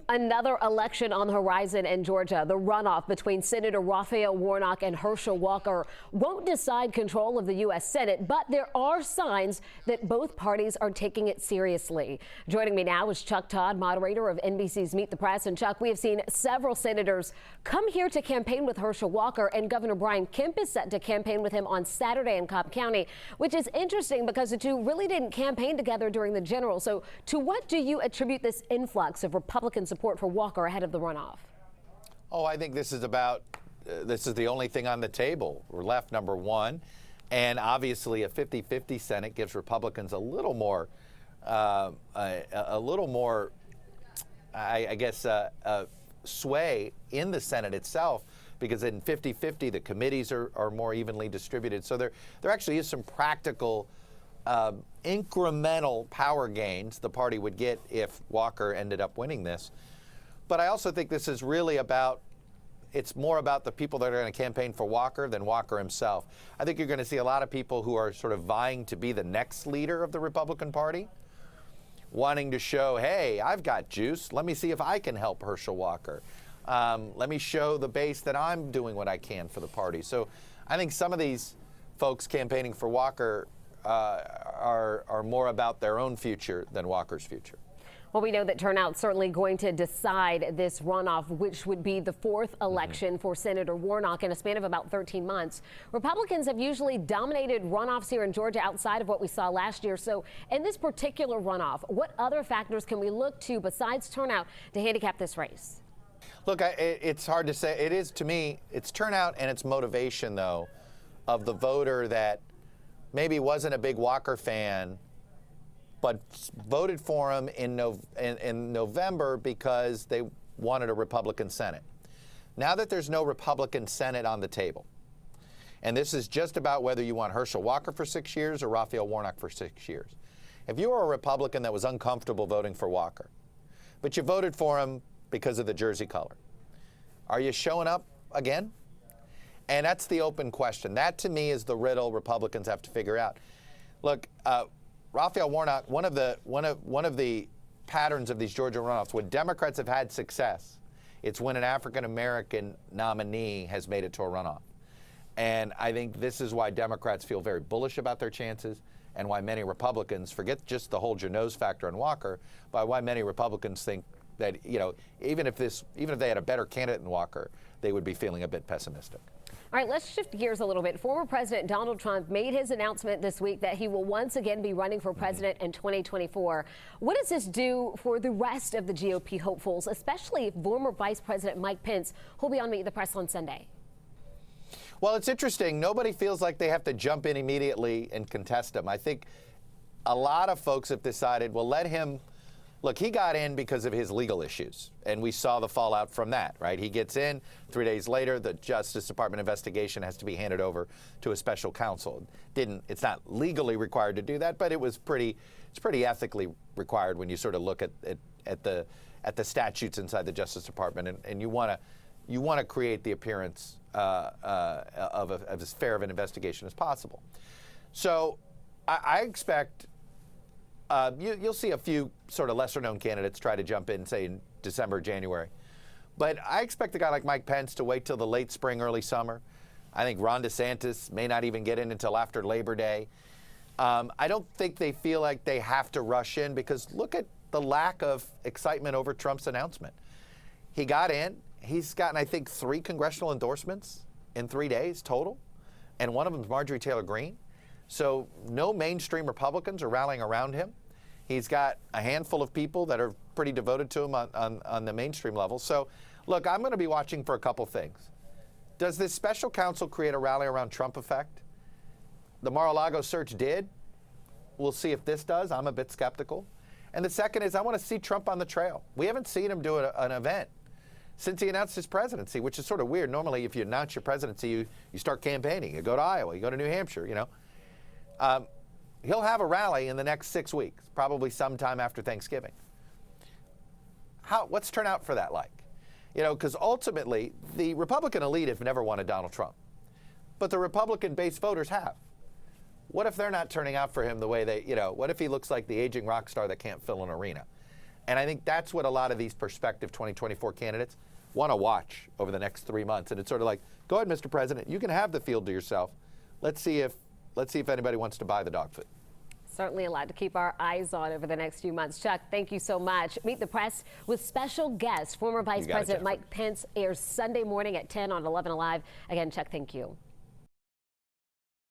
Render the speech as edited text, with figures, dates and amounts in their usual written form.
Another election on the horizon in Georgia. The runoff between Senator Raphael Warnock and Herschel Walker won't decide control of the U.S. Senate, but there are signs that both parties are taking it seriously. Joining me now is Chuck Todd, moderator of NBC's Meet the Press. And Chuck, we have seen several senators come here to campaign with Herschel Walker, and Governor Brian Kemp is set to campaign with him on Saturday in Cobb County, which is interesting because the two really didn't campaign together during the general. So to what do you attribute this influx of Republican support for Walker ahead of the runoff? Oh, I think this is the only thing on the table. We're left, number one. And obviously a 50-50 Senate gives Republicans a little more, sway in the Senate itself, because in 50-50, the committees are more evenly distributed. So there actually is some practical incremental power gains the party would get if Walker ended up winning this. But I also think this is really it's more about the people that are going to campaign for Walker than Walker himself. I think you're going to see a lot of people who are sort of vying to be the next leader of the Republican Party, wanting to show, hey, I've got juice. Let me see if I can help Herschel Walker. Let me show the base that I'm doing what I can for the party. So I think some of these folks campaigning for Walker are more about their own future than Walker's future. Well, we know that turnout's certainly going to decide this runoff, which would be the fourth election for Senator Warnock in a span of about 13 months. Republicans have usually dominated runoffs here in Georgia outside of what we saw last year. So in this particular runoff, what other factors can we look to besides turnout to handicap this race? Look, it's hard to say. It is, to me, it's turnout and it's motivation, though, of the voter that maybe wasn't a big Walker fan, but voted for him in November because they wanted a Republican Senate. Now that there's no Republican Senate on the table, and this is just about whether you want Herschel Walker for 6 years or Raphael Warnock for 6 years. If you were a Republican that was uncomfortable voting for Walker, but you voted for him because of the jersey color, are you showing up again? And that's the open question. That, to me, is the riddle Republicans have to figure out. Look, Raphael Warnock, one of the patterns of these Georgia runoffs, when Democrats have had success, it's when an African-American nominee has made it to a runoff. And I think this is why Democrats feel very bullish about their chances, and why many Republicans, forget just the hold your nose factor on Walker, but why many Republicans think that, even if they had a better candidate than Walker, they would be feeling a bit pessimistic. All right, let's shift gears a little bit. Former President Donald Trump made his announcement this week that he will once again be running for president in 2024. What does this do for the rest of the GOP hopefuls, especially if former Vice President Mike Pence will be on Meet the Press on Sunday? Well, it's interesting. Nobody feels like they have to jump in immediately and contest him. I think a lot of folks have decided, well, let him. Look, he got in because of his legal issues, and we saw the fallout from that, right? He gets in. 3 days later, the Justice Department investigation has to be handed over to a special counsel. It's not legally required to do that, but it's pretty ethically required when you sort of look at the statutes inside the Justice Department, and you want to create the appearance of as fair of an investigation as possible. So I expect. You'll see a few sort of lesser-known candidates try to jump in, say, in December, January. But I expect a guy like Mike Pence to wait till the late spring, early summer. I think Ron DeSantis may not even get in until after Labor Day. I don't think they feel like they have to rush in, because look at the lack of excitement over Trump's announcement. He got in. He's gotten, I think, 3 congressional endorsements in 3 days total, and one of them is Marjorie Taylor Greene. So no mainstream Republicans are rallying around him. He's got a handful of people that are pretty devoted to him on the mainstream level. So, look, I'm going to be watching for a couple things. Does this special counsel create a rally around Trump effect? The Mar-a-Lago search did. We'll see if this does. I'm a bit skeptical. And the second is I want to see Trump on the trail. We haven't seen him do an event since he announced his presidency, which is sort of weird. Normally, if you announce your presidency, you start campaigning. You go to Iowa. You go to New Hampshire, He'll have a rally in the next 6 weeks, probably sometime after Thanksgiving. What's turnout for that like? Because ultimately, the Republican elite have never wanted Donald Trump, but the Republican-based voters have. What if they're not turning out for him the way what if he looks like the aging rock star that can't fill an arena? And I think that's what a lot of these prospective 2024 candidates want to watch over the next 3 months. And it's sort of like, go ahead, Mr. President, you can have the field to yourself. Let's see if anybody wants to buy the dog food. Certainly a lot to keep our eyes on over the next few months. Chuck, thank you so much. Meet the Press with special guest, former Vice President Mike Pence, airs Sunday morning at 10 on 11 Alive. Again, Chuck, thank you.